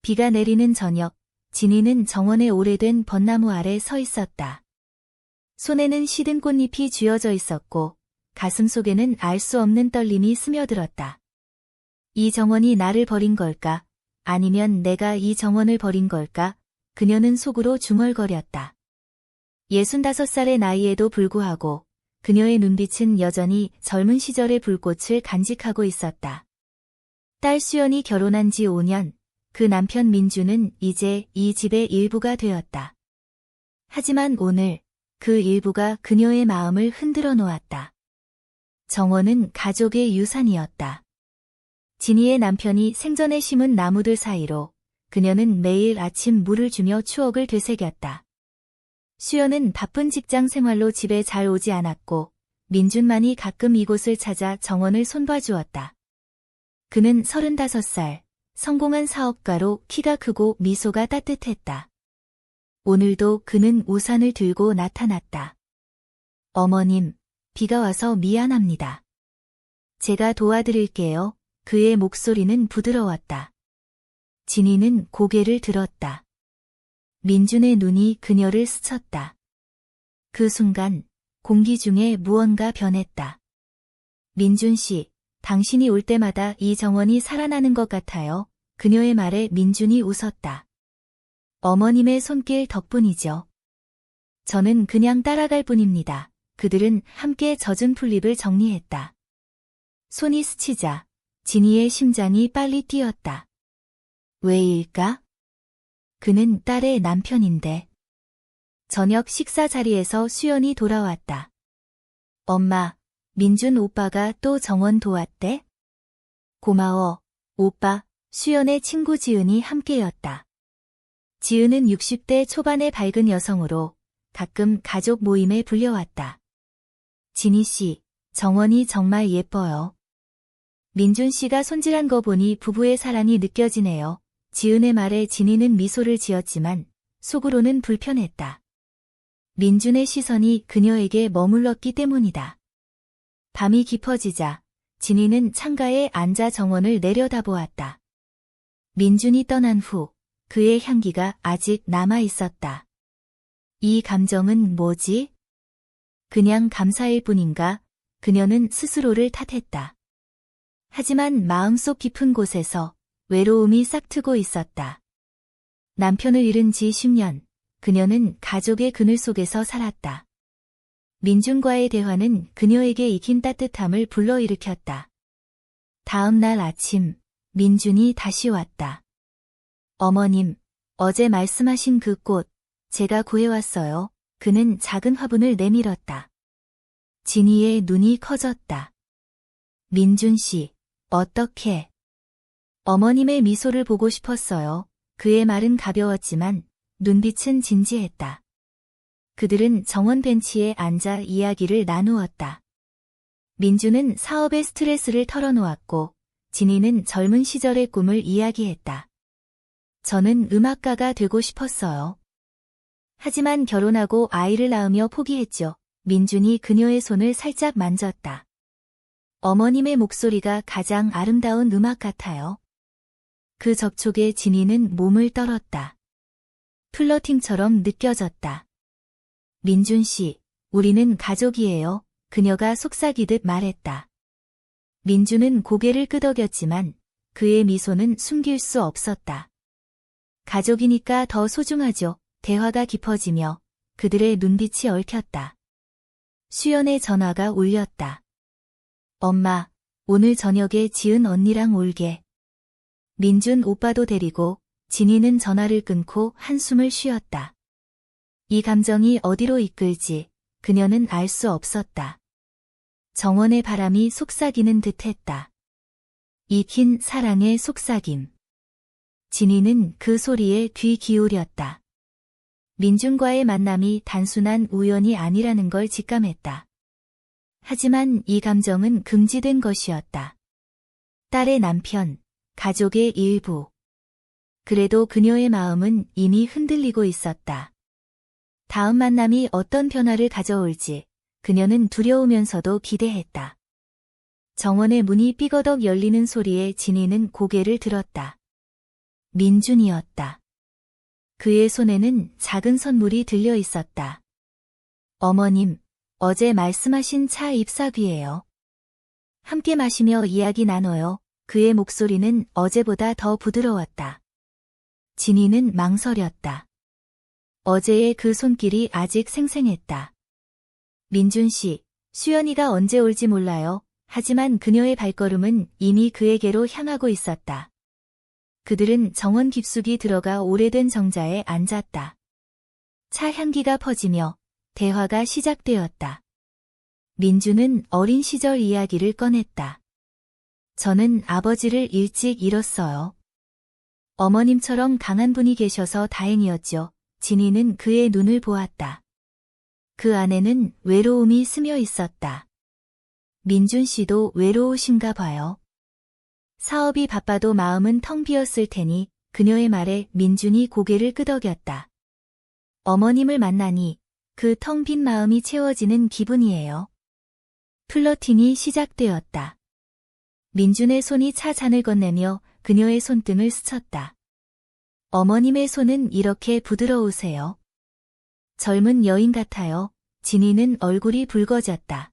비가 내리는 저녁, 진이는 정원의 오래된 벚나무 아래 서 있었다. 손에는 시든 꽃잎이 쥐어져 있었고 가슴 속에는 알 수 없는 떨림이 스며들었다. 이 정원이 나를 버린 걸까? 아니면 내가 이 정원을 버린 걸까? 그녀는 속으로 중얼거렸다. 65살의 나이에도 불구하고 그녀의 눈빛은 여전히 젊은 시절의 불꽃을 간직하고 있었다. 딸 수연이 결혼한 지 5년, 그 남편 민주는 이제 이 집의 일부가 되었다. 하지만 오늘 그 일부가 그녀의 마음을 흔들어 놓았다. 정원은 가족의 유산이었다. 진이의 남편이 생전에 심은 나무들 사이로 그녀는 매일 아침 물을 주며 추억을 되새겼다. 수연은 바쁜 직장 생활로 집에 잘 오지 않았고 민준만이 가끔 이곳을 찾아 정원을 손봐주었다. 그는 35살, 성공한 사업가로 키가 크고 미소가 따뜻했다. 오늘도 그는 우산을 들고 나타났다. 어머님, 비가 와서 미안합니다. 제가 도와드릴게요. 그의 목소리는 부드러웠다. 진이는 고개를 들었다. 민준의 눈이 그녀를 스쳤다. 그 순간 공기 중에 무언가 변했다. 민준 씨, 당신이 올 때마다 이 정원이 살아나는 것 같아요. 그녀의 말에 민준이 웃었다. 어머님의 손길 덕분이죠. 저는 그냥 따라갈 뿐입니다. 그들은 함께 젖은 풀잎을 정리했다. 손이 스치자 진이의 심장이 빨리 뛰었다. 왜일까? 그는 딸의 남편인데. 저녁 식사 자리에서 수연이 돌아왔다. 엄마, 민준 오빠가 또 정원 도왔대? 고마워, 오빠. 수연의 친구 지은이 함께였다. 지은은 60대 초반의 밝은 여성으로 가끔 가족 모임에 불려왔다. 진희 씨, 정원이 정말 예뻐요. 민준 씨가 손질한 거 보니 부부의 사랑이 느껴지네요. 지은의 말에 진희는 미소를 지었지만 속으로는 불편했다. 민준의 시선이 그녀에게 머물렀기 때문이다. 밤이 깊어지자 진희는 창가에 앉아 정원을 내려다보았다. 민준이 떠난 후 그의 향기가 아직 남아 있었다. 이 감정은 뭐지? 그냥 감사일 뿐인가? 그녀는 스스로를 탓했다. 하지만 마음속 깊은 곳에서 외로움이 싹트고 있었다. 남편을 잃은 지 10년, 그녀는 가족의 그늘 속에서 살았다. 민준과의 대화는 그녀에게 익힌 따뜻함을 불러일으켰다. 다음 날 아침, 민준이 다시 왔다. 어머님, 어제 말씀하신 그 꽃, 제가 구해왔어요. 그는 작은 화분을 내밀었다. 진희의 눈이 커졌다. 민준 씨, 어떻게? 어머님의 미소를 보고 싶었어요. 그의 말은 가벼웠지만 눈빛은 진지했다. 그들은 정원 벤치에 앉아 이야기를 나누었다. 민준은 사업의 스트레스를 털어놓았고 진희는 젊은 시절의 꿈을 이야기했다. 저는 음악가가 되고 싶었어요. 하지만 결혼하고 아이를 낳으며 포기했죠. 민준이 그녀의 손을 살짝 만졌다. 어머님의 목소리가 가장 아름다운 음악 같아요. 그 접촉에 진희는 몸을 떨었다. 플러팅처럼 느껴졌다. 민준 씨, 우리는 가족이에요. 그녀가 속삭이듯 말했다. 민준은 고개를 끄덕였지만 그의 미소는 숨길 수 없었다. 가족이니까 더 소중하죠. 대화가 깊어지며 그들의 눈빛이 얽혔다. 수연의 전화가 울렸다. 엄마, 오늘 저녁에 지은 언니랑 올게. 민준 오빠도 데리고 진희는 전화를 끊고 한숨을 쉬었다. 이 감정이 어디로 이끌지 그녀는 알 수 없었다. 정원의 바람이 속삭이는 듯했다. 익힌 사랑의 속삭임. 진희는 그 소리에 귀 기울였다. 민준과의 만남이 단순한 우연이 아니라는 걸 직감했다. 하지만 이 감정은 금지된 것이었다. 딸의 남편, 가족의 일부. 그래도 그녀의 마음은 이미 흔들리고 있었다. 다음 만남이 어떤 변화를 가져올지 그녀는 두려우면서도 기대했다. 정원의 문이 삐거덕 열리는 소리에 진희는 고개를 들었다. 민준이었다. 그의 손에는 작은 선물이 들려 있었다. 어머님, 어제 말씀하신 차 잎사귀예요. 함께 마시며 이야기 나눠요. 그의 목소리는 어제보다 더 부드러웠다. 진이는 망설였다. 어제의 그 손길이 아직 생생했다. 민준 씨, 수연이가 언제 올지 몰라요. 하지만 그녀의 발걸음은 이미 그에게로 향하고 있었다. 그들은 정원 깊숙이 들어가 오래된 정자에 앉았다. 차 향기가 퍼지며 대화가 시작되었다. 민준은 어린 시절 이야기를 꺼냈다. 저는 아버지를 일찍 잃었어요. 어머님처럼 강한 분이 계셔서 다행이었죠. 진이는 그의 눈을 보았다. 그 안에는 외로움이 스며 있었다. 민준 씨도 외로우신가 봐요. 사업이 바빠도 마음은 텅 비었을 테니 그녀의 말에 민준이 고개를 끄덕였다. 어머님을 만나니 그 텅 빈 마음이 채워지는 기분이에요. 플러팅이 시작되었다. 민준의 손이 차 잔을 건네며 그녀의 손등을 스쳤다. 어머님의 손은 이렇게 부드러우세요. 젊은 여인 같아요. 진이는 얼굴이 붉어졌다.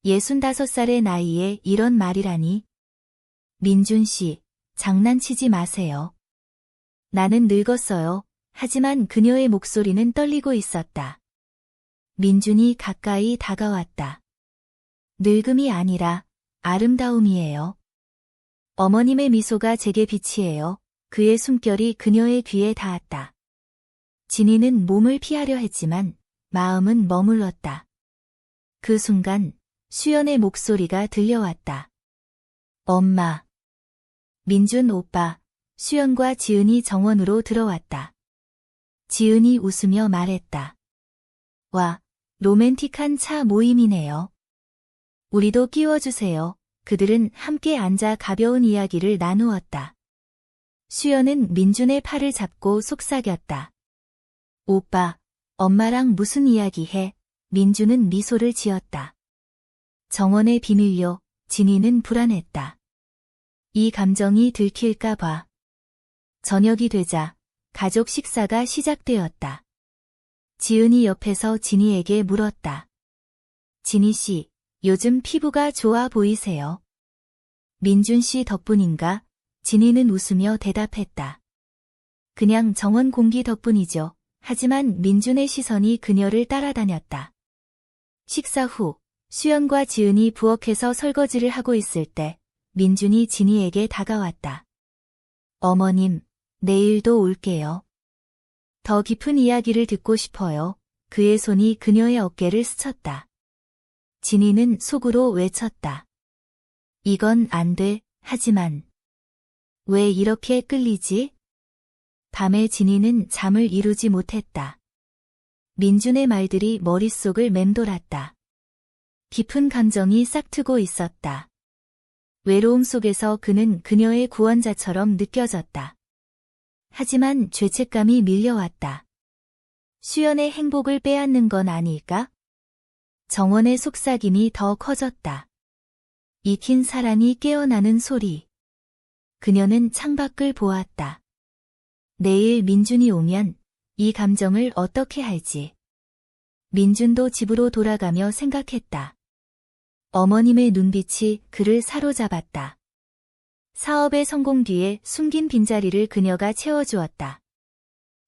65살의 나이에 이런 말이라니. 민준 씨, 장난치지 마세요. 나는 늙었어요. 하지만 그녀의 목소리는 떨리고 있었다. 민준이 가까이 다가왔다. 늙음이 아니라 아름다움이에요. 어머님의 미소가 제게 빛이에요. 그의 숨결이 그녀의 귀에 닿았다. 진이는 몸을 피하려 했지만 마음은 머물렀다. 그 순간 수연의 목소리가 들려왔다. 엄마. 민준 오빠, 수연과 지은이 정원으로 들어왔다. 지은이 웃으며 말했다. 와, 로맨틱한 차 모임이네요. 우리도 끼워주세요. 그들은 함께 앉아 가벼운 이야기를 나누었다. 수연은 민준의 팔을 잡고 속삭였다. 오빠, 엄마랑 무슨 이야기 해? 민준은 미소를 지었다. 정원의 비밀요. 진이는 불안했다. 이 감정이 들킬까 봐. 저녁이 되자 가족 식사가 시작되었다. 지은이 옆에서 진이에게 물었다. 진이 씨, 요즘 피부가 좋아 보이세요? 민준 씨 덕분인가? 진이는 웃으며 대답했다. 그냥 정원 공기 덕분이죠. 하지만 민준의 시선이 그녀를 따라다녔다. 식사 후 수연과 지은이 부엌에서 설거지를 하고 있을 때 민준이 진이에게 다가왔다. 어머님, 내일도 올게요. 더 깊은 이야기를 듣고 싶어요. 그의 손이 그녀의 어깨를 스쳤다. 진이는 속으로 외쳤다. 이건 안 돼. 하지만 왜 이렇게 끌리지? 밤에 진이는 잠을 이루지 못했다. 민준의 말들이 머릿속을 맴돌았다. 깊은 감정이 싹트고 있었다. 외로움 속에서 그는 그녀의 구원자처럼 느껴졌다. 하지만 죄책감이 밀려왔다. 수연의 행복을 빼앗는 건 아닐까? 정원의 속삭임이 더 커졌다. 익힌 사랑이 깨어나는 소리. 그녀는 창밖을 보았다. 내일 민준이 오면 이 감정을 어떻게 할지. 민준도 집으로 돌아가며 생각했다. 어머님의 눈빛이 그를 사로잡았다. 사업의 성공 뒤에 숨긴 빈자리를 그녀가 채워주었다.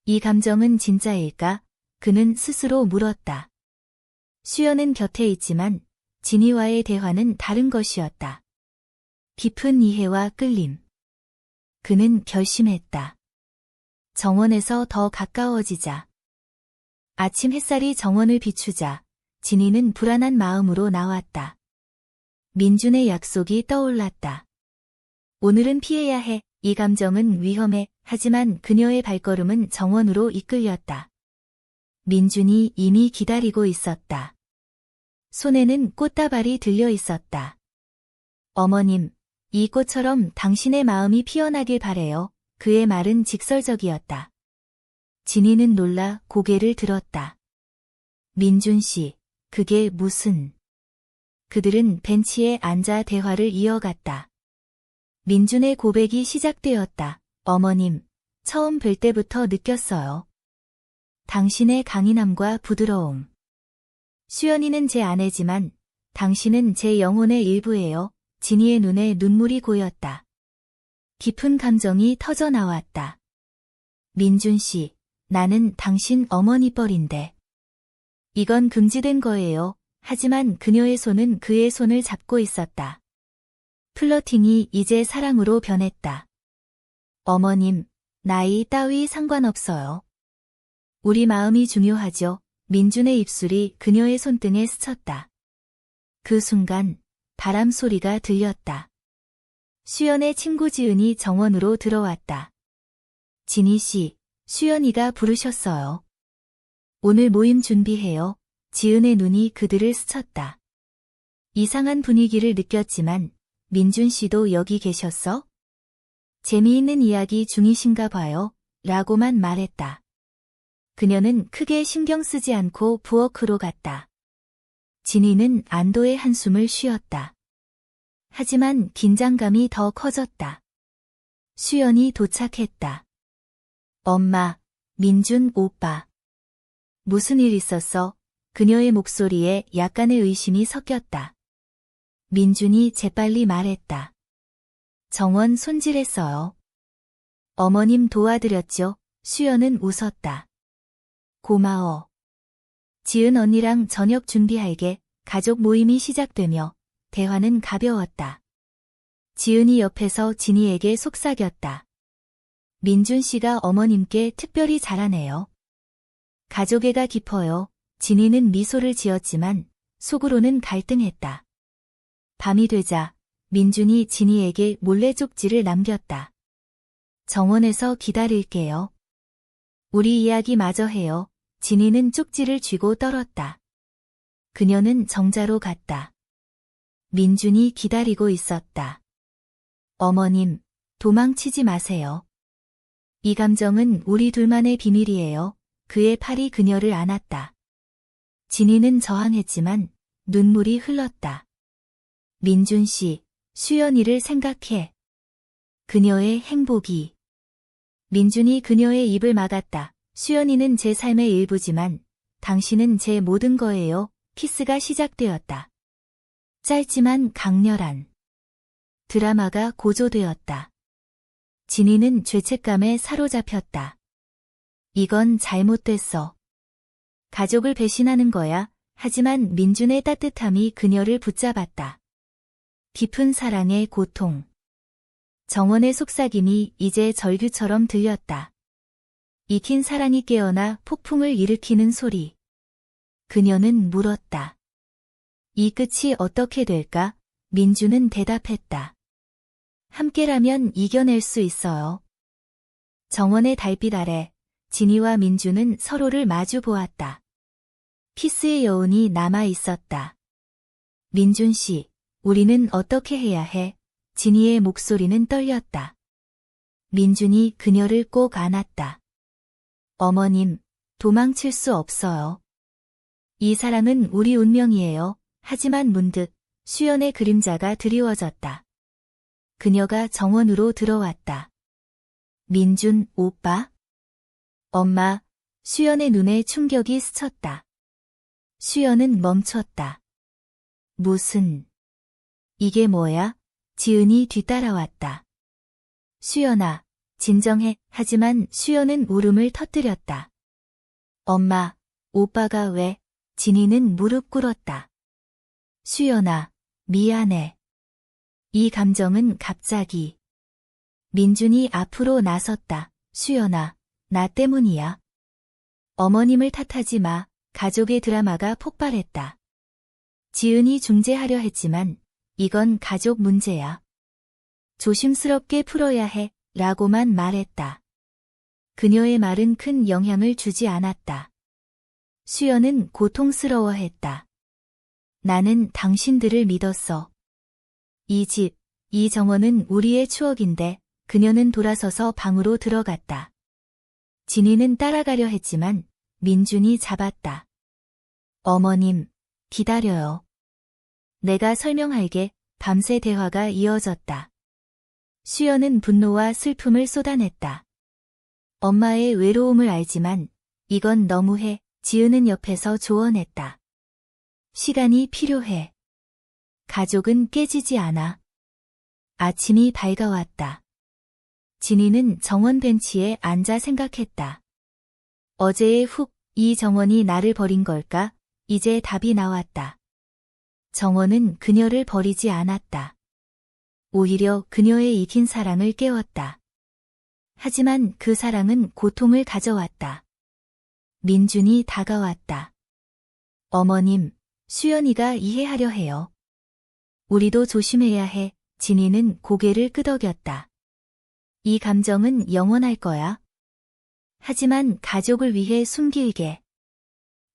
이 감정은 진짜일까? 그는 스스로 물었다. 수연은 곁에 있지만 진이와의 대화는 다른 것이었다. 깊은 이해와 끌림. 그는 결심했다. 정원에서 더 가까워지자. 아침 햇살이 정원을 비추자 진이는 불안한 마음으로 나왔다. 민준의 약속이 떠올랐다. 오늘은 피해야 해. 이 감정은 위험해. 하지만 그녀의 발걸음은 정원으로 이끌렸다. 민준이 이미 기다리고 있었다. 손에는 꽃다발이 들려 있었다. 어머님, 이 꽃처럼 당신의 마음이 피어나길 바래요. 그의 말은 직설적이었다. 진이는 놀라 고개를 들었다. 민준 씨, 그게 무슨... 그들은 벤치에 앉아 대화를 이어갔다. 민준의 고백이 시작되었다. 어머님, 처음 뵐 때부터 느꼈어요. 당신의 강인함과 부드러움. 수연이는 제 아내지만 당신은 제 영혼의 일부예요. 진이의 눈에 눈물이 고였다. 깊은 감정이 터져 나왔다. 민준 씨, 나는 당신 어머니 뻘인데. 이건 금지된 거예요. 하지만 그녀의 손은 그의 손을 잡고 있었다. 플러팅이 이제 사랑으로 변했다. 어머님, 나이 따위 상관없어요. 우리 마음이 중요하죠. 민준의 입술이 그녀의 손등에 스쳤다. 그 순간 바람 소리가 들렸다. 수연의 친구 지은이 정원으로 들어왔다. 진희 씨, 수연이가 부르셨어요. 오늘 모임 준비해요. 지은의 눈이 그들을 스쳤다. 이상한 분위기를 느꼈지만 민준 씨도 여기 계셨어? 재미있는 이야기 중이신가 봐요. 라고만 말했다. 그녀는 크게 신경 쓰지 않고 부엌으로 갔다. 진희는 안도의 한숨을 쉬었다. 하지만 긴장감이 더 커졌다. 수연이 도착했다. 엄마, 민준 오빠. 무슨 일 있었어? 그녀의 목소리에 약간의 의심이 섞였다. 민준이 재빨리 말했다. 정원 손질했어요. 어머님 도와드렸죠? 수연은 웃었다. 고마워. 지은 언니랑 저녁 준비할게. 가족 모임이 시작되며 대화는 가벼웠다. 지은이 옆에서 진희에게 속삭였다. 민준 씨가 어머님께 특별히 잘하네요. 가족애가 깊어요. 진희는 미소를 지었지만 속으로는 갈등했다. 밤이 되자 민준이 진희에게 몰래 쪽지를 남겼다. 정원에서 기다릴게요. 우리 이야기 마저 해요. 진희는 쪽지를 쥐고 떨었다. 그녀는 정자로 갔다. 민준이 기다리고 있었다. 어머님, 도망치지 마세요. 이 감정은 우리 둘만의 비밀이에요. 그의 팔이 그녀를 안았다. 진희는 저항했지만 눈물이 흘렀다. 민준 씨, 수연이를 생각해. 그녀의 행복이. 민준이 그녀의 입을 막았다. 수연이는 제 삶의 일부지만 당신은 제 모든 거예요. 키스가 시작되었다. 짧지만 강렬한 드라마가 고조되었다. 진희는 죄책감에 사로잡혔다. 이건 잘못됐어. 가족을 배신하는 거야. 하지만 민준의 따뜻함이 그녀를 붙잡았다. 깊은 사랑의 고통. 정원의 속삭임이 이제 절규처럼 들렸다. 익힌 사랑이 깨어나 폭풍을 일으키는 소리. 그녀는 물었다. 이 끝이 어떻게 될까? 민준은 대답했다. 함께라면 이겨낼 수 있어요. 정원의 달빛 아래 진희와 민준은 서로를 마주 보았다. 키스의 여운이 남아 있었다. 민준 씨, 우리는 어떻게 해야 해? 진희의 목소리는 떨렸다. 민준이 그녀를 꼭 안았다. 어머님, 도망칠 수 없어요. 이 사랑은 우리 운명이에요. 하지만 문득 수연의 그림자가 드리워졌다. 그녀가 정원으로 들어왔다. 민준 오빠? 엄마, 수연의 눈에 충격이 스쳤다. 수연은 멈췄다. 무슨... 이게 뭐야? 지은이 뒤따라왔다. 수연아, 진정해. 하지만 수연은 울음을 터뜨렸다. 엄마, 오빠가 왜? 진희는 무릎 꿇었다. 수연아, 미안해. 이 감정은 갑자기. 민준이 앞으로 나섰다. 수연아, 나 때문이야. 어머님을 탓하지 마. 가족의 드라마가 폭발했다. 지은이 중재하려 했지만 이건 가족 문제야. 조심스럽게 풀어야 해. 라고만 말했다. 그녀의 말은 큰 영향을 주지 않았다. 수연은 고통스러워했다. 나는 당신들을 믿었어. 이 집, 이 정원은 우리의 추억인데. 그녀는 돌아서서 방으로 들어갔다. 진희는 따라가려 했지만 민준이 잡았다. 어머님, 기다려요. 내가 설명할게. 밤새 대화가 이어졌다. 수연은 분노와 슬픔을 쏟아냈다. 엄마의 외로움을 알지만 이건 너무해. 지은은 옆에서 조언했다. 시간이 필요해. 가족은 깨지지 않아. 아침이 밝아왔다. 진이는 정원 벤치에 앉아 생각했다. 어제의 이 정원이 나를 버린 걸까? 이제 답이 나왔다. 정원은 그녀를 버리지 않았다. 오히려 그녀의 잊힌 사랑을 깨웠다. 하지만 그 사랑은 고통을 가져왔다. 민준이 다가왔다. 어머님, 수연이가 이해하려 해요. 우리도 조심해야 해. 진이는 고개를 끄덕였다. 이 감정은 영원할 거야. 하지만 가족을 위해 숨길게.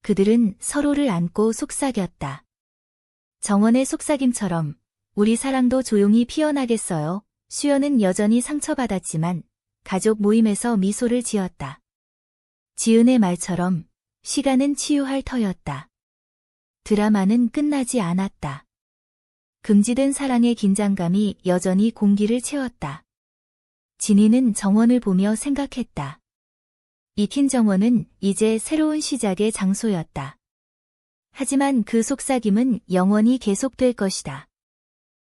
그들은 서로를 안고 속삭였다. 정원의 속삭임처럼 우리 사랑도 조용히 피어나겠어요. 수연은 여전히 상처받았지만 가족 모임에서 미소를 지었다. 지은의 말처럼 시간은 치유할 터였다. 드라마는 끝나지 않았다. 금지된 사랑의 긴장감이 여전히 공기를 채웠다. 진이는 정원을 보며 생각했다. 익힌 정원은 이제 새로운 시작의 장소였다. 하지만 그 속삭임은 영원히 계속될 것이다.